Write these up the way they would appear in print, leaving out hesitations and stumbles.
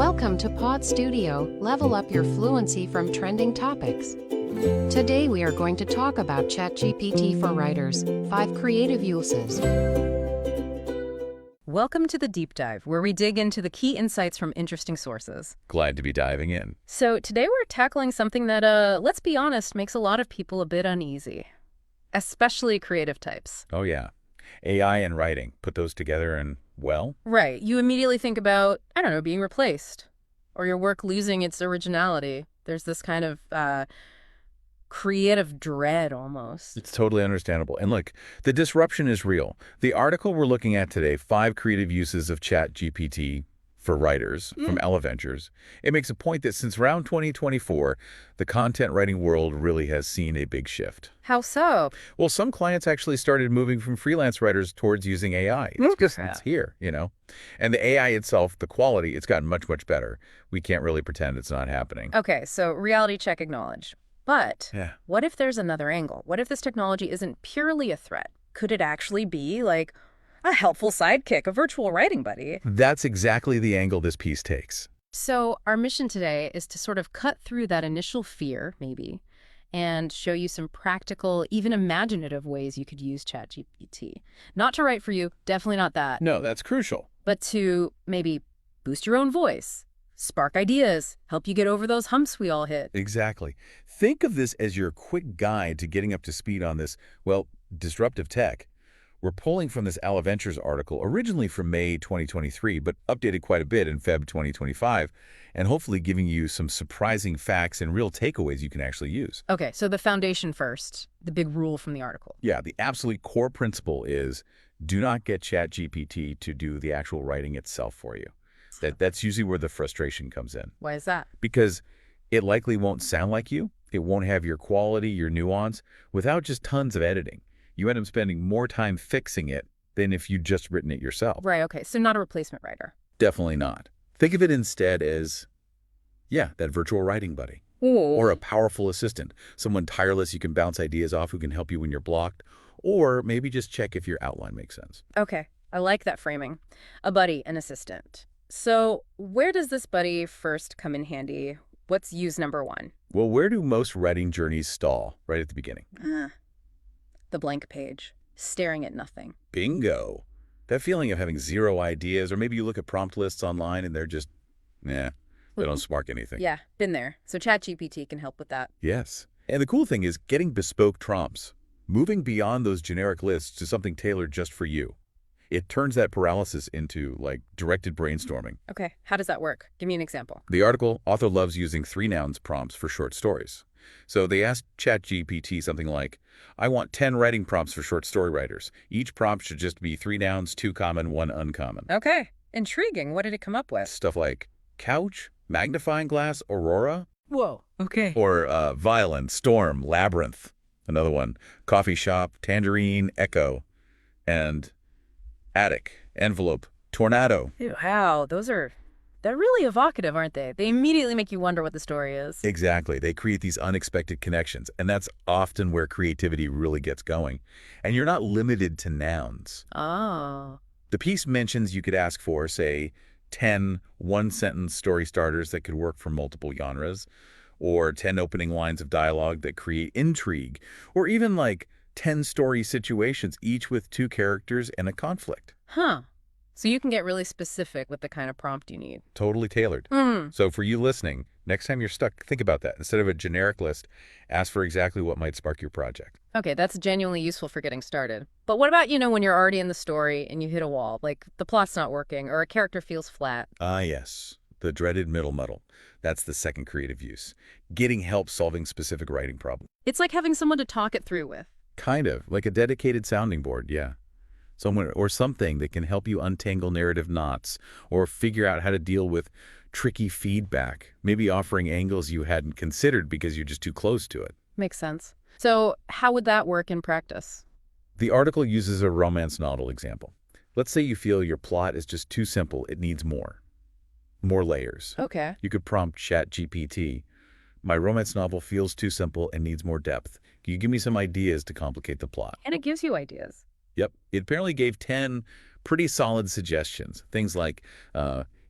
Welcome to Pod Studio, level up your fluency from trending topics. Today we are going to talk about ChatGPT for writers, 5 creative uses. Welcome to the Deep Dive, where we dig into the key insights from interesting sources. Glad to be diving in. So today we're tackling something that, let's be honest, makes a lot of people a bit uneasy. Especially creative types. Oh yeah. AI and writing. Put those together and, well? Right. You immediately think about, I don't know, being replaced. Or your work losing its originality. There's this kind of creative dread almost. It's totally understandable. And look, the disruption is real. The article we're looking at today, 5 creative uses of ChatGPT for writers from L Ventures, it makes a point that since around 2024, the content writing world really has seen a big shift. How so? Well, some clients actually started moving from freelance writers towards using AI. It's here, you know. And the AI itself, the quality, it's gotten much, much better. We can't really pretend it's not happening. Okay, so reality check acknowledged. But what if there's another angle? What if this technology isn't purely a threat? Could it actually be, like, a helpful sidekick, a virtual writing buddy? That's exactly the angle this piece takes. So our mission today is to sort of cut through that initial fear, maybe, and show you some practical, even imaginative ways you could use ChatGPT. Not to write for you, definitely not that. No, that's crucial. But to maybe boost your own voice, spark ideas, help you get over those humps we all hit. Exactly. Think of this as your quick guide to getting up to speed on this, well, disruptive tech. We're pulling from this L Ventures article, originally from May 2023, but updated quite a bit in Feb 2025, and hopefully giving you some surprising facts and real takeaways you can actually use. Okay, so the foundation first, the big rule from the article. Yeah, the absolute core principle is do not get ChatGPT to do the actual writing itself for you. That's usually where the frustration comes in. Why is that? Because it likely won't sound like you. It won't have your quality, your nuance, without just tons of editing. You end up spending more time fixing it than if you'd just written it yourself. Right, okay, so not a replacement writer. Definitely not. Think of it instead as, that virtual writing buddy. Ooh. Or a powerful assistant, someone tireless you can bounce ideas off who can help you when you're blocked, or maybe just check if your outline makes sense. Okay, I like that framing. A buddy, an assistant. So where does this buddy first come in handy? What's use number 1? Well, where do most writing journeys stall? Right at the beginning. The blank page, staring at nothing. Bingo. That feeling of having zero ideas, or maybe you look at prompt lists online and they're just, they don't spark anything. Yeah, been there. So ChatGPT can help with that. Yes. And the cool thing is getting bespoke prompts, moving beyond those generic lists to something tailored just for you. It turns that paralysis into, like, directed brainstorming. Okay, how does that work? Give me an example. The article, author loves using 3 nouns prompts for short stories. So they asked ChatGPT something like, I want 10 writing prompts for short story writers. Each prompt should just be 3 nouns, 2 common, 1 uncommon. Okay, intriguing. What did it come up with? Stuff like couch, magnifying glass, aurora. Whoa, okay. Or violin, storm, labyrinth. Another one, coffee shop, tangerine, echo. And attic, envelope, tornado. Wow, they're really evocative, aren't they? They immediately make you wonder what the story is. Exactly. They create these unexpected connections, and that's often where creativity really gets going. And you're not limited to nouns. Oh. The piece mentions you could ask for, say, 10 one-sentence story starters that could work for multiple genres, or 10 opening lines of dialogue that create intrigue, or even like 10 story situations, each with 2 characters and a conflict. Huh. So you can get really specific with the kind of prompt you need. Totally tailored. So for you listening, next time you're stuck, think about that. Instead of a generic list, ask for exactly what might spark your project. Okay, that's genuinely useful for getting started. But what about, when you're already in the story and you hit a wall, like the plot's not working or a character feels flat? Ah, yes. The dreaded middle muddle. That's the second creative use. Getting help solving specific writing problems. It's like having someone to talk it through with. Kind of, like a dedicated sounding board, yeah. Someone or something that can help you untangle narrative knots or figure out how to deal with tricky feedback, maybe offering angles you hadn't considered because you're just too close to it. Makes sense. So how would that work in practice? The article uses a romance novel example. Let's say you feel your plot is just too simple. It needs more layers. Okay. You could prompt ChatGPT, my romance novel feels too simple and needs more depth. Can you give me some ideas to complicate the plot? And it gives you ideas. Yep. It apparently gave 10 pretty solid suggestions. Things like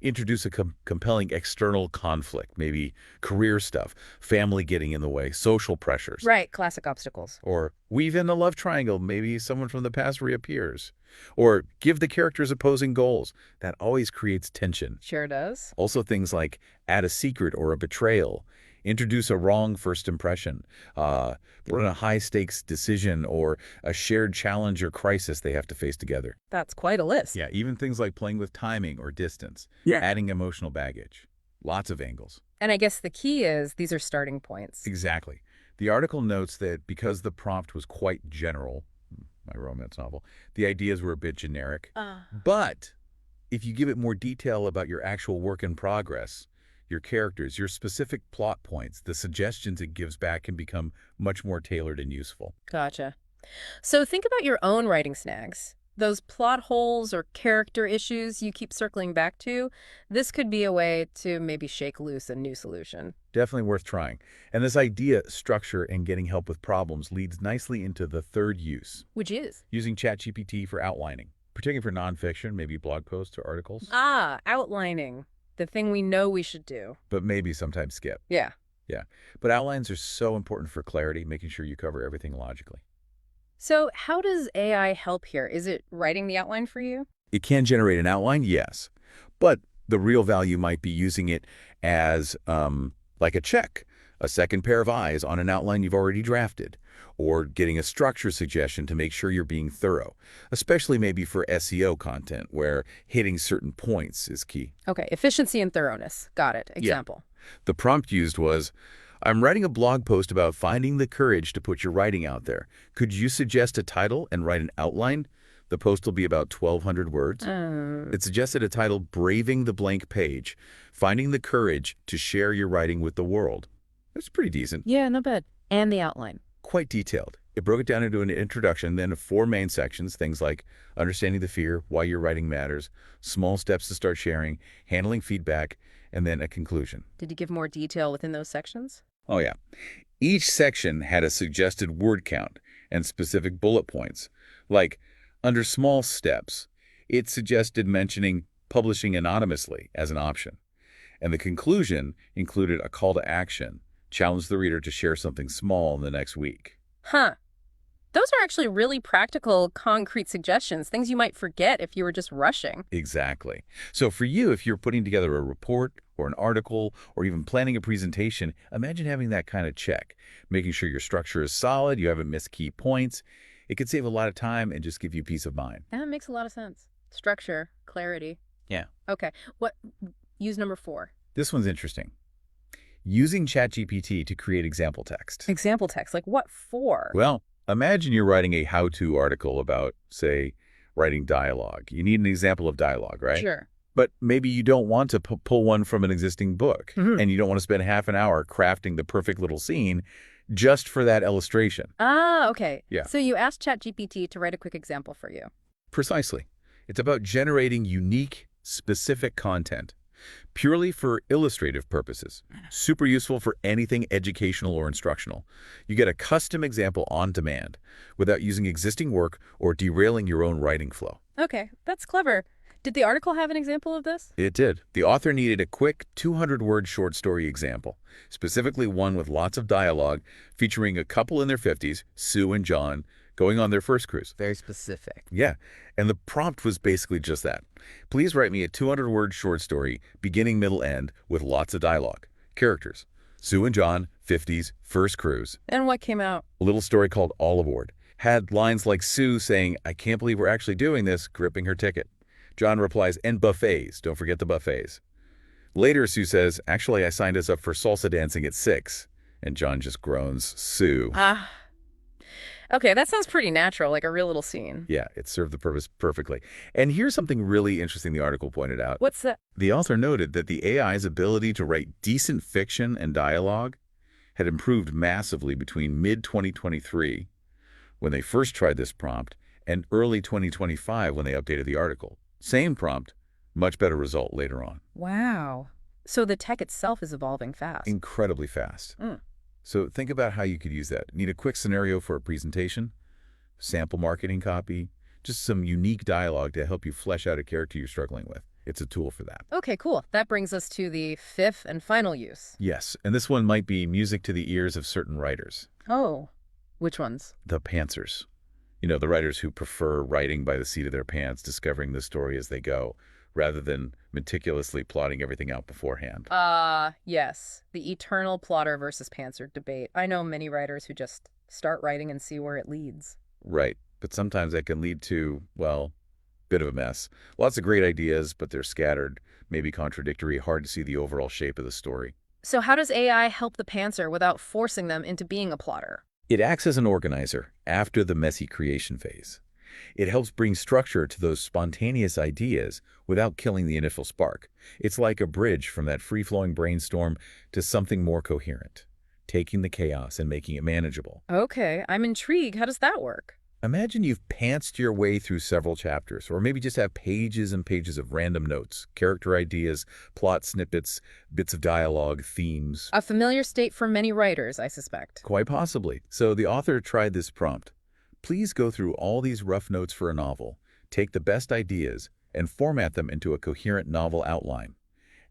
Introduce a compelling external conflict, maybe career stuff, family getting in the way, social pressures. Right, classic obstacles. Or weave in a love triangle, maybe someone from the past reappears. Or give the characters opposing goals. That always creates tension. Sure does. Also things like add a secret or a betrayal, introduce a wrong first impression, put in a high-stakes decision or a shared challenge or crisis they have to face together. That's quite a list. Yeah, even things like playing with timing or distance, adding emotional baggage. Lots of angles. And I guess the key is these are starting points. Exactly. The article notes that because the prompt was quite general, my romance novel, the ideas were a bit generic. But if you give it more detail about your actual work in progress, your characters, your specific plot points, the suggestions it gives back can become much more tailored and useful. Gotcha. So think about your own writing snags. Those plot holes or character issues you keep circling back to, this could be a way to maybe shake loose a new solution. Definitely worth trying. And this idea, structure, and getting help with problems leads nicely into the third use. Which is? Using ChatGPT for outlining, particularly for nonfiction, maybe blog posts or articles. Outlining. The thing we know we should do. But maybe sometimes skip. Yeah. Yeah. But outlines are so important for clarity, making sure you cover everything logically. So how does AI help here? Is it writing the outline for you? It can generate an outline, yes. But the real value might be using it as like a check, a second pair of eyes on an outline you've already drafted, or getting a structure suggestion to make sure you're being thorough, especially maybe for SEO content where hitting certain points is key. Okay, efficiency and thoroughness. Got it. Example. Yeah. The prompt used was, I'm writing a blog post about finding the courage to put your writing out there. Could you suggest a title and write an outline? The post will be about 1,200 words. It suggested a title, Braving the Blank Page, Finding the Courage to Share Your Writing with the World. It's pretty decent. Yeah, not bad. And the outline. Quite detailed. It broke it down into an introduction, then 4 main sections, things like understanding the fear, why your writing matters, small steps to start sharing, handling feedback, and then a conclusion. Did you give more detail within those sections? Oh, yeah. Each section had a suggested word count and specific bullet points. Like, under small steps, it suggested mentioning publishing anonymously as an option. And the conclusion included a call to action, challenge the reader to share something small in the next week. Huh. Those are actually really practical, concrete suggestions, things you might forget if you were just rushing. Exactly. So for you, if you're putting together a report or an article or even planning a presentation, imagine having that kind of check, making sure your structure is solid, you haven't missed key points. It could save a lot of time and just give you peace of mind. That makes a lot of sense. Structure, clarity. Yeah. Okay. Use number 4. This one's interesting. Using ChatGPT to create example text. Example text, like what for? Well, imagine you're writing a how-to article about, say, writing dialogue. You need an example of dialogue, right? Sure. But maybe you don't want to pull one from an existing book, and you don't want to spend half an hour crafting the perfect little scene just for that illustration. Okay. Yeah. So you asked ChatGPT to write a quick example for you. Precisely. It's about generating unique, specific content, purely for illustrative purposes. Super useful for anything educational or instructional. You get a custom example on demand without using existing work or derailing your own writing flow. Okay, that's clever. Did the article have an example of this? It did. The author needed a quick 200-word short story example, specifically one with lots of dialogue featuring a couple in their 50s, Sue and John, going on their first cruise. Very specific. Yeah, and the prompt was basically just that. Please write me a 200-word short story, beginning, middle, end, with lots of dialogue. Characters: Sue and John, 50s, first cruise. And what came out? A little story called All Aboard. Had lines like Sue saying, I can't believe we're actually doing this, gripping her ticket. John replies, and buffets. Don't forget the buffets. Later, Sue says, actually, I signed us up for salsa dancing at 6. And John just groans, Sue. Okay, that sounds pretty natural, like a real little scene. Yeah, it served the purpose perfectly. And here's something really interesting the article pointed out. What's that? The author noted that the AI's ability to write decent fiction and dialogue had improved massively between mid-2023, when they first tried this prompt, and early 2025 when they updated the article. Same prompt, much better result later on. Wow. So the tech itself is evolving fast. Incredibly fast. So think about how you could use that. Need a quick scenario for a presentation, sample marketing copy, just some unique dialogue to help you flesh out a character you're struggling with. It's a tool for that. Okay, cool. That brings us to the fifth and final use. Yes, and this one might be music to the ears of certain writers. Oh, which ones? The pantsers. You know, the writers who prefer writing by the seat of their pants, discovering the story as they go, rather than meticulously plotting everything out beforehand. Yes. The eternal plotter versus pantser debate. I know many writers who just start writing and see where it leads. Right, but sometimes that can lead to, well, bit of a mess. Lots of great ideas, but they're scattered, maybe contradictory, hard to see the overall shape of the story. So how does AI help the pantser without forcing them into being a plotter? It acts as an organizer after the messy creation phase. It helps bring structure to those spontaneous ideas without killing the initial spark. It's like a bridge from that free-flowing brainstorm to something more coherent, taking the chaos and making it manageable. Okay, I'm intrigued. How does that work? Imagine you've pantsed your way through several chapters, or maybe just have pages and pages of random notes, character ideas, plot snippets, bits of dialogue, themes. A familiar state for many writers, I suspect. Quite possibly. So the author tried this prompt. Please go through all these rough notes for a novel, take the best ideas, and format them into a coherent novel outline.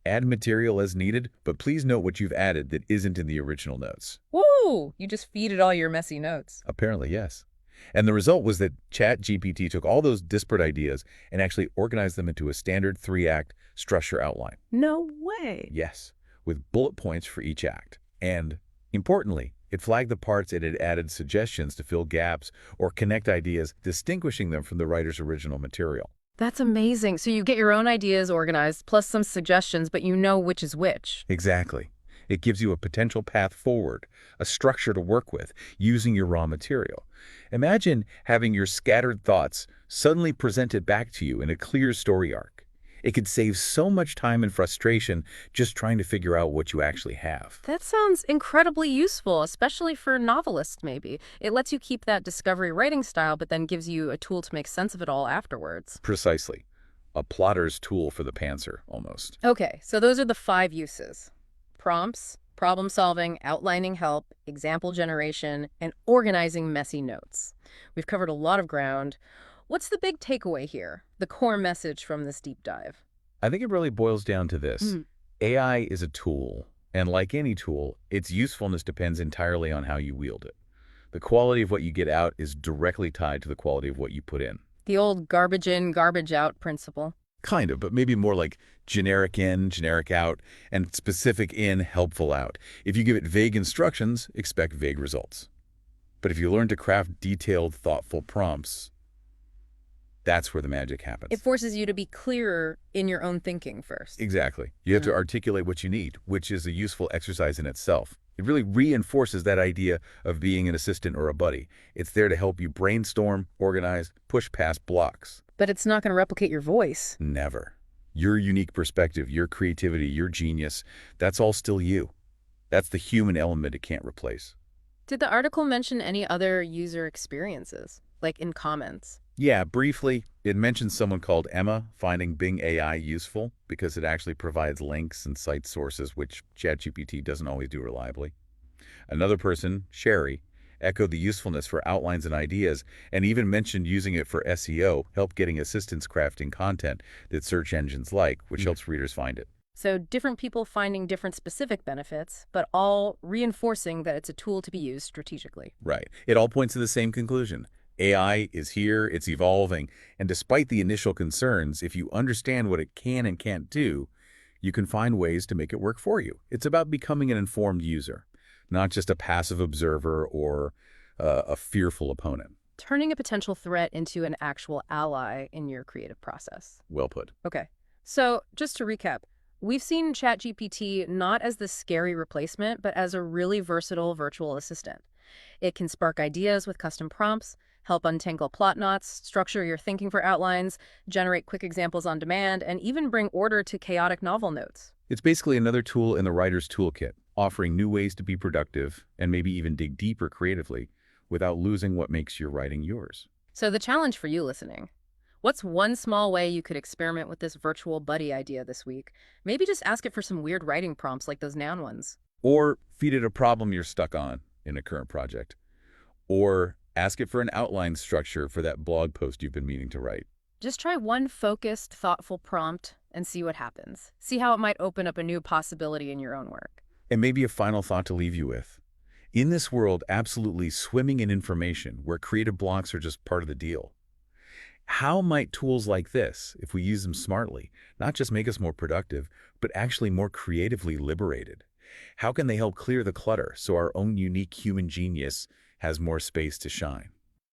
Add material as needed, but please note what you've added that isn't in the original notes. Woo! You just feed it all your messy notes. Apparently, yes. And the result was that ChatGPT took all those disparate ideas and actually organized them into a standard 3-act structure outline. No way. Yes, with bullet points for each act. And, importantly, it flagged the parts it had added suggestions to fill gaps or connect ideas, distinguishing them from the writer's original material. That's amazing. So you get your own ideas organized, plus some suggestions, but you know which is which. Exactly. It gives you a potential path forward, a structure to work with, using your raw material. Imagine having your scattered thoughts suddenly presented back to you in a clear story arc. It could save so much time and frustration just trying to figure out what you actually have. That sounds incredibly useful, especially for novelists, maybe. It lets you keep that discovery writing style, but then gives you a tool to make sense of it all afterwards. Precisely. A plotter's tool for the pantser, almost. Okay, so those are the 5 uses. Prompts, problem solving, outlining help, example generation, and organizing messy notes. We've covered a lot of ground. What's the big takeaway here? The core message from this deep dive? I think it really boils down to this. AI is a tool, and like any tool, its usefulness depends entirely on how you wield it. The quality of what you get out is directly tied to the quality of what you put in. The old garbage in, garbage out principle. Kind of, but maybe more like generic in, generic out, and specific in, helpful out. If you give it vague instructions, expect vague results. But if you learn to craft detailed, thoughtful prompts, that's where the magic happens. It forces you to be clearer in your own thinking first. Exactly. You have to articulate what you need, which is a useful exercise in itself. It really reinforces that idea of being an assistant or a buddy. It's there to help you brainstorm, organize, push past blocks. But it's not going to replicate your voice. Never. Your unique perspective, your creativity, your genius, that's all still you. That's the human element it can't replace. Did the article mention any other user experiences, like in comments? Yeah, briefly, it mentions someone called Emma finding Bing AI useful because it actually provides links and cite sources, which ChatGPT doesn't always do reliably. Another person, Sherry, echoed the usefulness for outlines and ideas, and even mentioned using it for SEO, help getting assistance crafting content that search engines like, which helps readers find it. So different people finding different specific benefits, but all reinforcing that it's a tool to be used strategically. Right. It all points to the same conclusion. AI is here, it's evolving, and despite the initial concerns, if you understand what it can and can't do, you can find ways to make it work for you. It's about becoming an informed user, not just a passive observer or a fearful opponent. Turning a potential threat into an actual ally in your creative process. Well put. Okay. So just to recap, we've seen ChatGPT not as the scary replacement, but as a really versatile virtual assistant. It can spark ideas with custom prompts, help untangle plot knots, structure your thinking for outlines, generate quick examples on demand, and even bring order to chaotic novel notes. It's basically another tool in the writer's toolkit, offering new ways to be productive and maybe even dig deeper creatively without losing what makes your writing yours. So the challenge for you listening, what's one small way you could experiment with this virtual buddy idea this week? Maybe just ask it for some weird writing prompts like those noun ones. Or feed it a problem you're stuck on in a current project. Or ask it for an outline structure for that blog post you've been meaning to write. Just try one focused, thoughtful prompt, and see what happens. See how it might open up a new possibility in your own work. And maybe a final thought to leave you with. In this world absolutely swimming in information, where creative blocks are just part of the deal, how might tools like this, if we use them smartly, not just make us more productive, but actually more creatively liberated? How can they help clear the clutter so our own unique human genius has more space to shine?